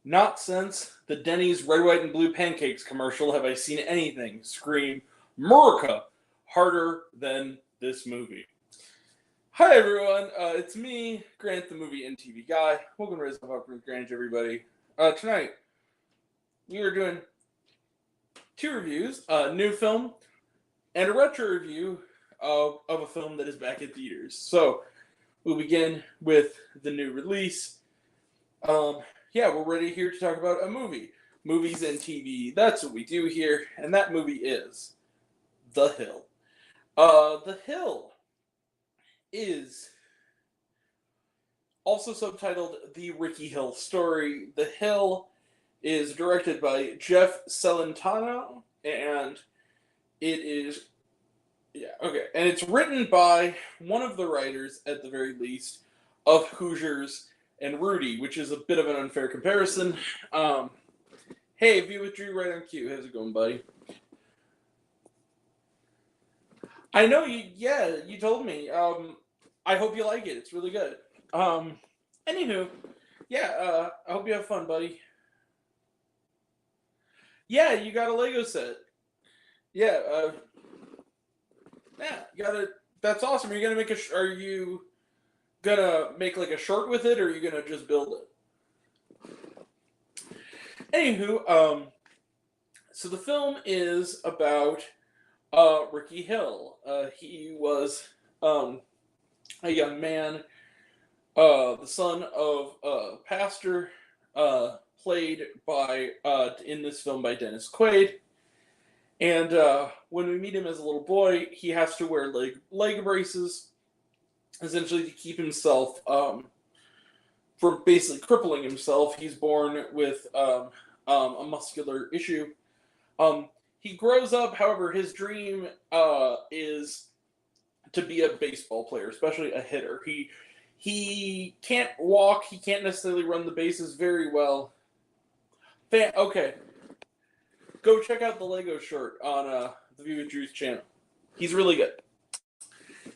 Not since the Denny's red, white, and blue pancakes commercial have I seen anything scream America harder than this movie. Hi everyone, it's me, Grant, the movie and TV guy. Welcome to Raise Up with Grant, everybody. Tonight we are doing two reviews: a new film and a retro review of a film that is back in theaters. So we'll begin with the new release. We're ready here to talk about a movie. Movies and TV, that's what we do here, and that movie is The Hill. The Hill is also subtitled The Ricky Hill Story. The Hill is directed by Jeff Celentano, and and it's written by one of the writers, at the very least, of Hoosiers and Rudy, which is a bit of an unfair comparison. Hey, View with Drew right on cue. How's it going, buddy? I know you. Yeah, you told me. I hope you like it. It's really good. Anywho, I hope you have fun, buddy. Yeah, you got a Lego set. Yeah, you got it. That's awesome. Are you gonna make Are you gonna make like a short with it, or are you gonna just build it? Anywho, so the film is about Ricky Hill. He was a young man, the son of a pastor, played by in this film by Dennis Quaid. And when we meet him as a little boy, he has to wear leg braces, essentially to keep himself from basically crippling himself. He's born with a muscular issue. He grows up, however, his dream is to be a baseball player, especially a hitter. He can't walk, he can't necessarily run the bases very well. Okay. Go check out the Lego short on the View with Drew's channel. He's really good.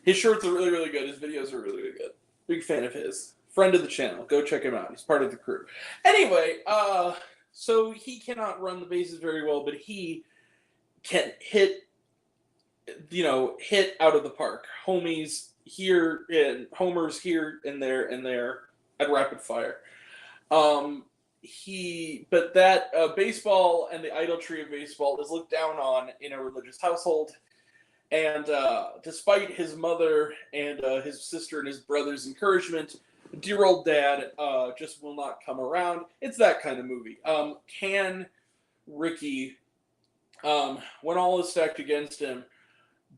His shorts are really, really good. His videos are really, really good. Big fan of his. Friend of the channel. Go check him out. He's part of the crew. Anyway, so he cannot run the bases very well, but he can hit out of the park. Homers here and there at rapid fire. Baseball and the idolatry of baseball is looked down on in a religious household. And despite his mother and his sister and his brother's encouragement, dear old dad just will not come around. It's that kind of movie. Can Ricky, when all is stacked against him,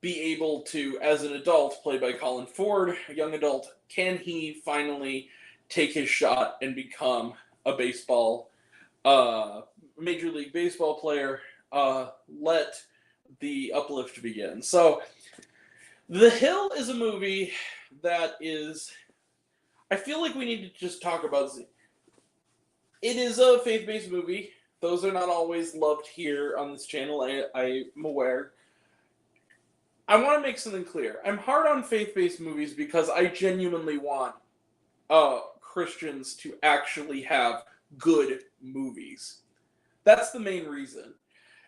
be able to, as an adult, played by Colin Ford, a young adult, can he finally take his shot and become a Major League Baseball player? Let the uplift begin. So, The Hill is a movie that is, I feel like we need to just talk about it. It is a faith-based movie. Those are not always loved here on this channel, I'm aware. I want to make something clear. I'm hard on faith-based movies because I genuinely want Christians to actually have good movies. That's the main reason.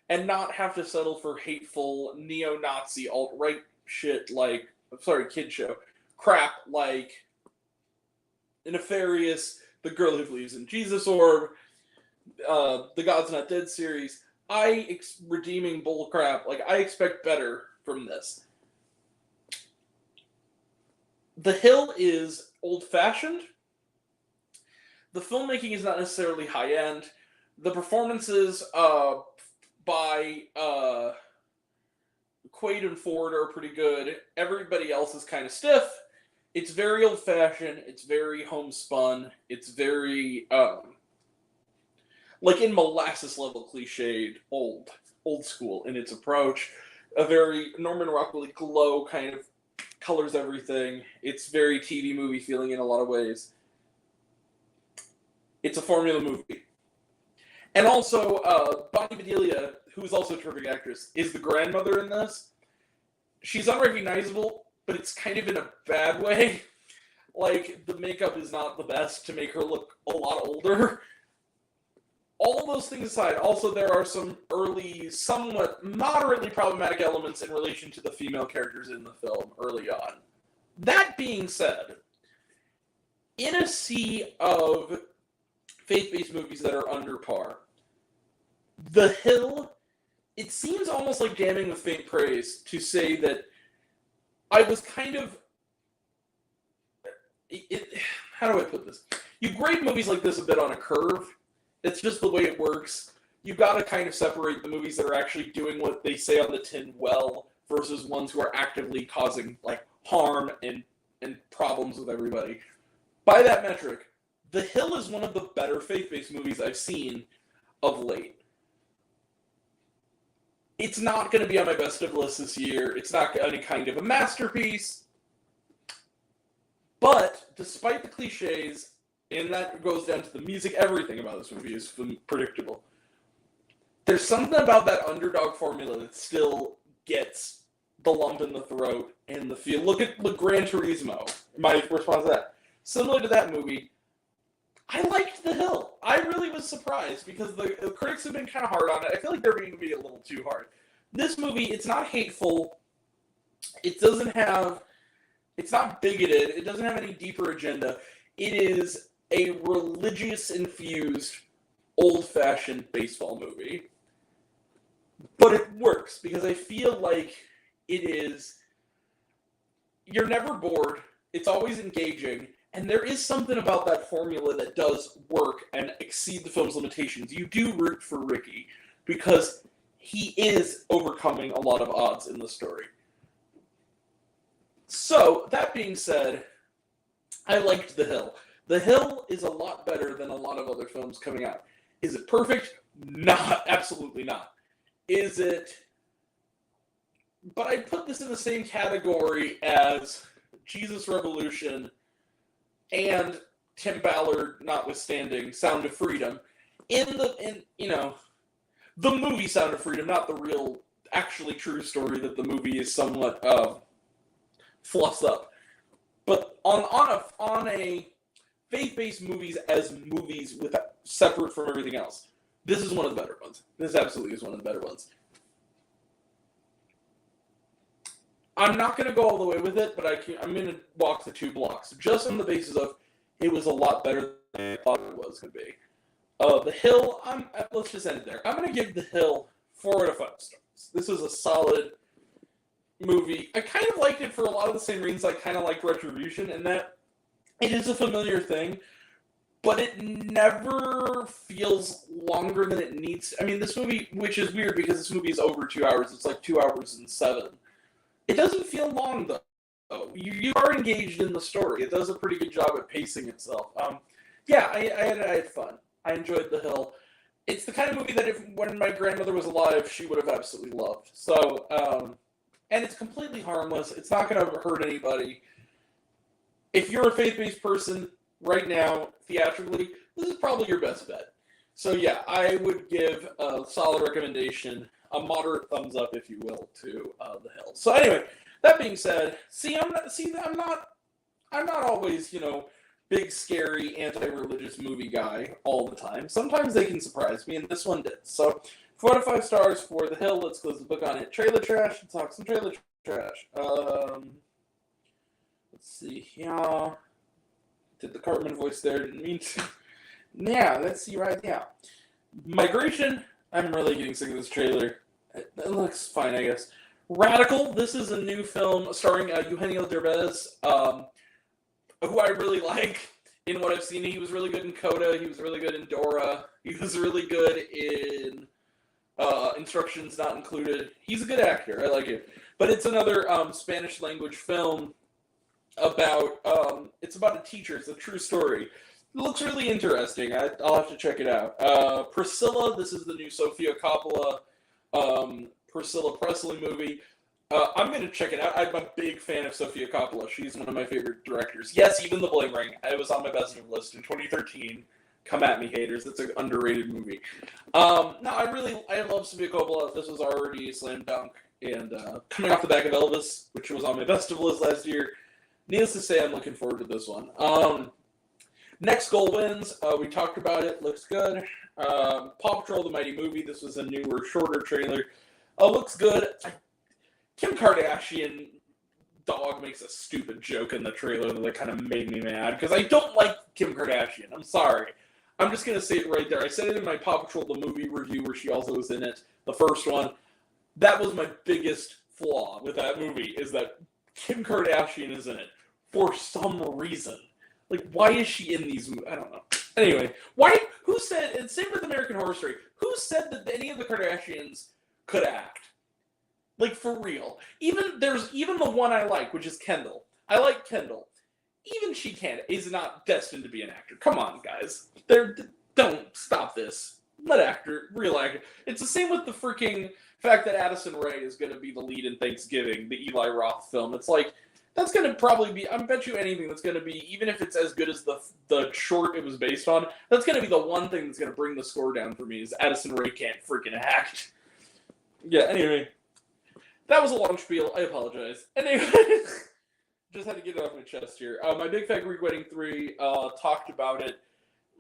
And not have to settle for hateful neo-Nazi alt-right shit kid show crap like Nefarious, The Girl Who Believes in Jesus, or the God's Not Dead series. Redeeming bullcrap. I expect better from this. The Hill is old-fashioned. The filmmaking is not necessarily high-end. The performances by Quaid and Ford are pretty good. Everybody else is kind of stiff. It's very old-fashioned. It's very homespun. It's very, in molasses-level cliched, old school in its approach. A very Norman Rockwell glow kind of colors everything. It's very TV movie feeling in a lot of ways. It's a formula movie. And also, Bonnie Bedelia, who is also a terrific actress, is the grandmother in this. She's unrecognizable, but it's kind of in a bad way. The makeup is not the best to make her look a lot older. all those things aside, also there are some early, somewhat moderately problematic elements in relation to the female characters in the film early on. That being said, in a sea of faith-based movies that are under par, The Hill, it seems almost like damning with faint praise to say that I was kind of... how do I put this? You grade movies like this a bit on a curve. It's just the way it works. You've got to kind of separate the movies that are actually doing what they say on the tin well versus ones who are actively causing like harm and problems with everybody. By that metric, The Hill is one of the better faith-based movies I've seen of late. It's not going to be on my best of list this year. It's not any kind of a masterpiece. But despite the cliches, and that goes down to the music, everything about this movie is predictable. There's something about that underdog formula that still gets the lump in the throat and the feel. Look at Gran Turismo. My response to that. Similar to that movie, I liked The Hill. I really was surprised because the critics have been kind of hard on it. I feel like they're being a little too hard. This movie, it's not hateful. It's not bigoted. It doesn't have any deeper agenda. It is a religious-infused, old-fashioned baseball movie. But it works, because I feel like it is... You're never bored. It's always engaging. And there is something about that formula that does work and exceed the film's limitations. You do root for Ricky, because he is overcoming a lot of odds in the story. So, that being said, I liked The Hill. The Hill is a lot better than a lot of other films coming out. Is it perfect? Not. Absolutely not. Is it... But I put this in the same category as Jesus Revolution and Tim Ballard, notwithstanding, Sound of Freedom. The movie Sound of Freedom, not the real, actually true story that the movie is somewhat fluffed up. But on a faith-based movies as movies separate from everything else, this is one of the better ones. This absolutely is one of the better ones. I'm not going to go all the way with it, but I'm going to walk the 2 blocks, just on the basis of it was a lot better than I thought it was going to be. The Hill, let's just end it there. I'm going to give The Hill 4 out of 5 stars. This was a solid movie. I kind of liked it for a lot of the same reasons I kind of like Retribution, in that it is a familiar thing, but it never feels longer than it needs to. I mean, this movie, which is weird because this movie is over 2 hours. It's like 2 hours and 7. It doesn't feel long, though. You are engaged in the story. It does a pretty good job at pacing itself. I had fun. I enjoyed The Hill. It's the kind of movie that when my grandmother was alive, she would have absolutely loved. So, and it's completely harmless. It's not going to hurt anybody. If you're a faith-based person right now, theatrically, this is probably your best bet. So yeah, I would give a solid recommendation, a moderate thumbs up, if you will, to The Hill. So anyway, that being said, I'm not always, big, scary, anti-religious movie guy all the time. Sometimes they can surprise me, and this one did. So, 4 out of 5 stars for The Hill. Let's close the book on it. Trailer trash. Let's talk some trailer trash. Let's see here. Did the Cartman voice there? Didn't mean to. Yeah, let's see right now. Migration. I'm really getting sick of this trailer. It looks fine, I guess. Radical. This is a new film starring Eugenio Derbez, who I really like in what I've seen. He was really good in Coda. He was really good in Dora. He was really good in Instructions Not Included. He's a good actor. I like it. But it's another Spanish language film about, it's about a teacher. It's a true story. It looks really interesting. I'll have to check it out. Priscilla. This is the new Sofia Coppola, Priscilla Presley movie. I'm going to check it out. I'm a big fan of Sofia Coppola. She's one of my favorite directors. Yes, even The Bling Ring. I was on my best of list in 2013. Come at me, haters. That's an underrated movie. No, I love Sofia Coppola. This was already a slam dunk. And coming off the back of Elvis, which was on my best of list last year, needless to say, I'm looking forward to this one. Next Goal Wins. We talked about it. Looks good. Paw Patrol: The Mighty Movie. This was a newer, shorter trailer. Looks good. Kim Kardashian dog makes a stupid joke in the trailer that kind of made me mad because I don't like Kim Kardashian. I'm sorry. I'm just going to say it right there. I said it in my Paw Patrol the movie review where she also was in it, the first one. That was my biggest flaw with that movie, is that Kim Kardashian is in it for some reason. Like, why is she in these movies? I don't know. Anyway, who said, and same with American Horror Story, who said that any of the Kardashians could act? Like, for real. There's even the one I like, which is Kendall. I like Kendall. Even she is not destined to be an actor. Come on, guys. Don't stop this. Real actor. It's the same with the freaking fact that Addison Rae is going to be the lead in Thanksgiving, the Eli Roth film. It's like, that's going to probably be, I bet you anything that's going to be, even if it's as good as the short it was based on, that's going to be the one thing that's going to bring the score down for me, is Addison Rae can't freaking act. Yeah, anyway. That was a long spiel. I apologize. Anyway, just had to get it off my chest here. My Big Fat Greek Wedding 3, talked about it.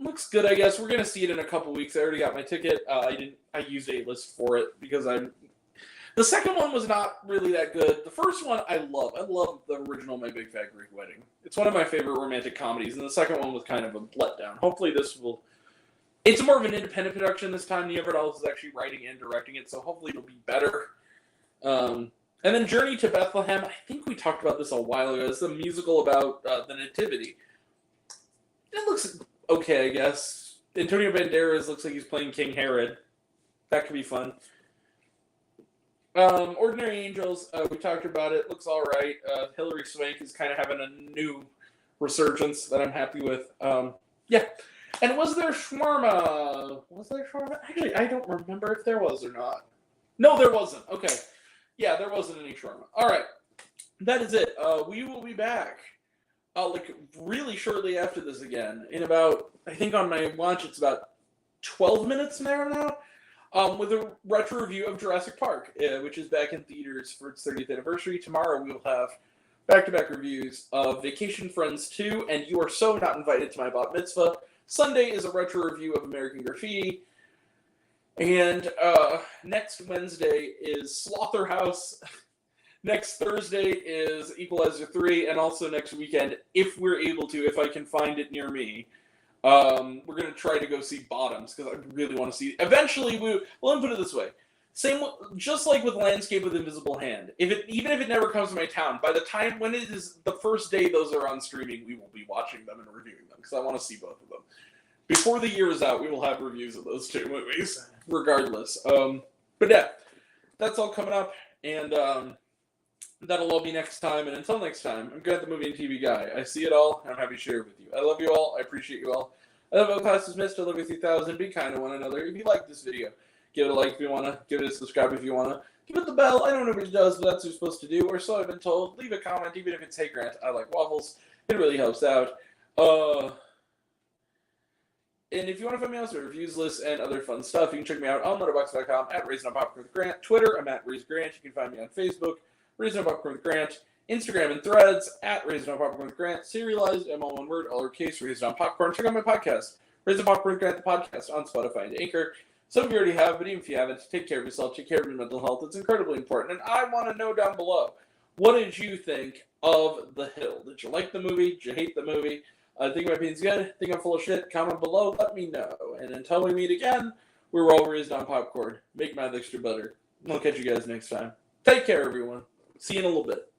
Looks good, I guess. We're going to see it in a couple weeks. I already got my ticket. I used A-List for it because the second one was not really that good. The first one I love. I love the original My Big Fat Greek Wedding. It's one of my favorite romantic comedies, and the second one was kind of a letdown. Hopefully it's more of an independent production this time. Never else is actually writing and directing it, so hopefully it'll be better. And then Journey to Bethlehem, I think we talked about this a while ago. It's a musical about the Nativity. It looks okay, I guess. Antonio Banderas looks like he's playing King Herod. That could be fun. Ordinary Angels, we talked about it. Looks all right. Hilary Swank is kind of having a new resurgence that I'm happy with. Yeah. And was there shawarma? Actually, I don't remember if there was or not. No, there wasn't. Okay. Yeah, there wasn't any shawarma. All right. That is it. We will be back really shortly after this again. In about, I think on my watch, it's about 12 minutes now. With a retro review of Jurassic Park, which is back in theaters for its 30th anniversary. Tomorrow we'll have back-to-back reviews of Vacation Friends 2 and You Are So Not Invited to My Bat Mitzvah. Sunday is a retro review of American Graffiti. And next Wednesday is Slaughterhouse. Next Thursday is Equalizer 3. And also next weekend, if we're able to, if I can find it near me, we're going to try to go see Bottoms, because I really want to see. Eventually, let me put it this way. Just like with Landscape with Invisible Hand, even if it never comes to my town, by the time when it is the first day those are on streaming, we will be watching them and reviewing them, because I want to see both of them. Before the year is out, we will have reviews of those two movies, regardless. But yeah, that's all coming up, and that'll all be next time. And until next time, I'm Grant, the movie and TV guy. I see it all, and I'm happy to share it with you. I love you all. I appreciate you all. I love all class dismissed. I love you 3000. Be kind to one another. If you like this video, give it a like if you want to. Give it a subscribe if you want to. Give it the bell. I don't know what it does, but that's what you're supposed to do, or so I've been told. Leave a comment, even if it's, hey, Grant, I like waffles. It really helps out. And if you want to find me else, reviews, lists, and other fun stuff, you can check me out on letterboxd.com at RaisinUpPopcorn with Grant. Twitter, I'm at RaiseGrant. You can find me on Facebook, Raising Up Popcorn with Grant. Instagram and Threads, at Raising Up Popcorn with Grant. Serialized, all one word, all lowercase, Raising Up Popcorn. Check out my podcast, Raising Up Popcorn with Grant, the podcast, on Spotify and Anchor. Some of you already have, but even if you haven't, take care of yourself, take care of your mental health. It's incredibly important. And I want to know down below, what did you think of The Hill? Did you like the movie? Did you hate the movie? Think my opinion's good? Think I'm full of shit? Comment below. Let me know. And until we meet again, we're all raised on popcorn. Make math extra better. I'll catch you guys next time. Take care, everyone. See you in a little bit.